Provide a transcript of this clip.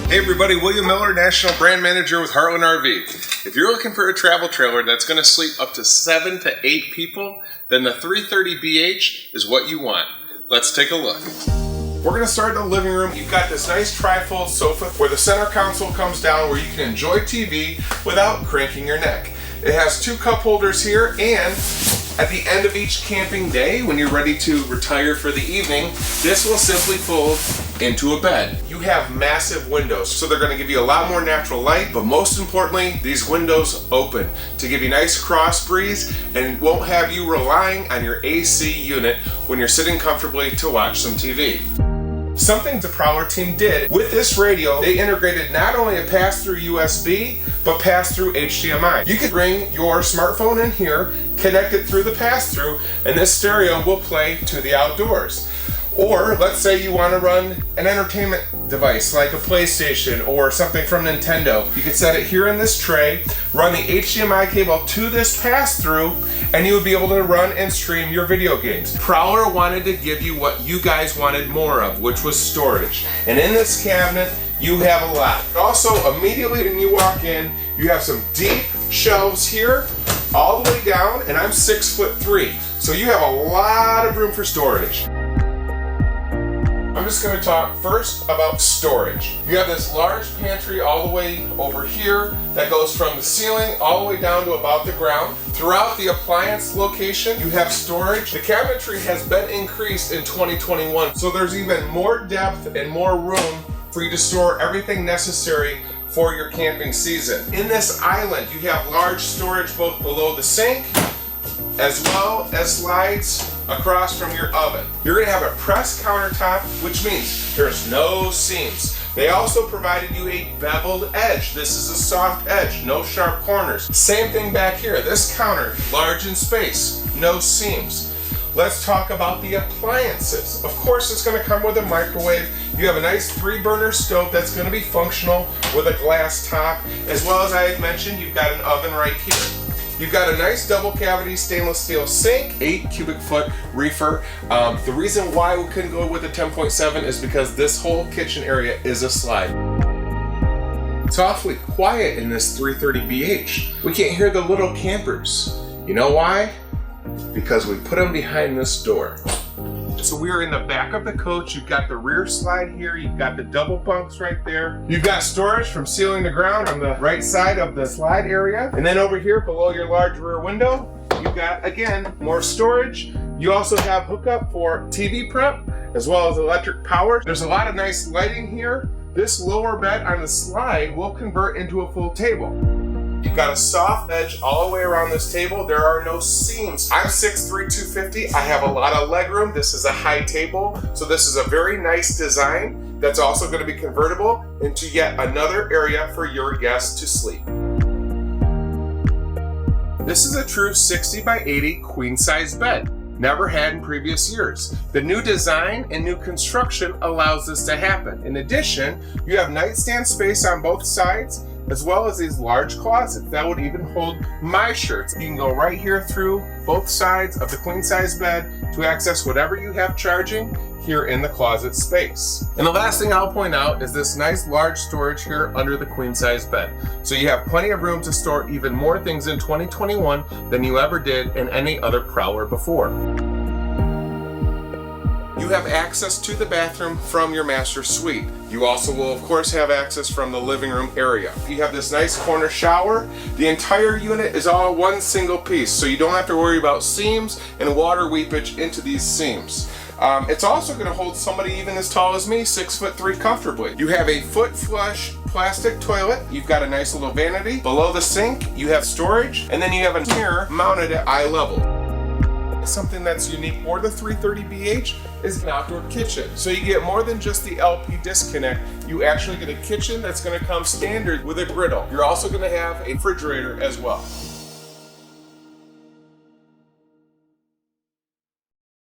Hey everybody, William Miller, National Brand Manager with Heartland RV. If you're looking for a travel trailer that's going to sleep up to 7 to 8 people, then the 330BH is what you want. Let's take a look. We're going to start in the living room. You've got this nice tri-fold sofa where the center console comes down where you can enjoy TV without cranking your neck. It has 2 cup holders here, and at the end of each camping day, when you're ready to retire for the evening, this will simply fold into a bed. You have massive windows, so they're going to give you a lot more natural light, but most importantly, these windows open to give you nice cross breeze and won't have you relying on your AC unit when you're sitting comfortably to watch some TV. Something the Prowler team did with this radio, they integrated not only a pass-through USB, but pass-through HDMI. You could bring your smartphone in here, connect it through the pass-through, and this stereo will play to the outdoors. Or let's say you want to run an entertainment device like a PlayStation or something from Nintendo. You could set it here in this tray, run the HDMI cable to this pass-through, and you would be able to run and stream your video games. Prowler wanted to give you what you guys wanted more of, which was storage. And in this cabinet, you have a lot. Also, immediately when you walk in, you have some deep shelves here, all the way down, and I'm 6'3", so you have a lot of room for storage. I'm just going to talk first about storage. You have this large pantry all the way over here that goes from the ceiling all the way down to about the ground. Throughout the appliance location, you have storage. The cabinetry has been increased in 2021, so there's even more depth and more room for you to store everything necessary for your camping season. In this island, you have large storage both below the sink as well as slides across from your oven. You're going to have a pressed countertop, which means there's no seams. They also provided you a beveled edge. This is a soft edge, no sharp corners. Same thing back here. This counter, large in space, no seams. Let's talk about the appliances. Of course, it's going to come with a microwave. You have a nice 3-burner stove that's going to be functional with a glass top. As well as I had mentioned, you've got an oven right here. You've got a nice double cavity stainless steel sink, 8 cubic foot reefer. The reason why we couldn't go with the 10.7 is because this whole kitchen area is a slide. It's awfully quiet in this 330BH. We can't hear the little campers. You know why? Because we put them behind this door. So we are in the back of the coach. You've got the rear slide here. You've got the double bunks right there. You've got storage from ceiling to ground on the right side of the slide area. And then over here below your large rear window, you've got, again, more storage. You also have hookup for TV prep as well as electric power. There's a lot of nice lighting here. This lower bed on the slide will convert into a full table. You've got a soft edge all the way around this table. There are no seams. I'm 6'3", 250. I have a lot of leg room. This is a high table, so this is a very nice design that's also going to be convertible into yet another area for your guests to sleep. This is a true 60 by 80 queen size bed. Never had in previous years. The new design and new construction allows this to happen. In addition, you have nightstand space on both sides, as well as these large closets that would even hold my shirts. You can go right here through both sides of the queen size bed to access whatever you have charging here in the closet space. And the last thing I'll point out is this nice large storage here under the queen size bed. So you have plenty of room to store even more things in 2021 than you ever did in any other Prowler before. You have access to the bathroom from your master suite. You also will, of course, have access from the living room area. You have this nice corner shower. The entire unit is all one single piece, so you don't have to worry about seams and water weepage into these seams. It's also going to hold somebody even as tall as me, 6'3", comfortably. You have a foot flush plastic toilet. You've got a nice little vanity. Below the sink, you have storage, and then you have a mirror mounted at eye level. Something that's unique for the 330BH is an outdoor kitchen. So you get more than just the LP disconnect. You actually get a kitchen that's going to come standard with a griddle. You're also going to have a refrigerator as well.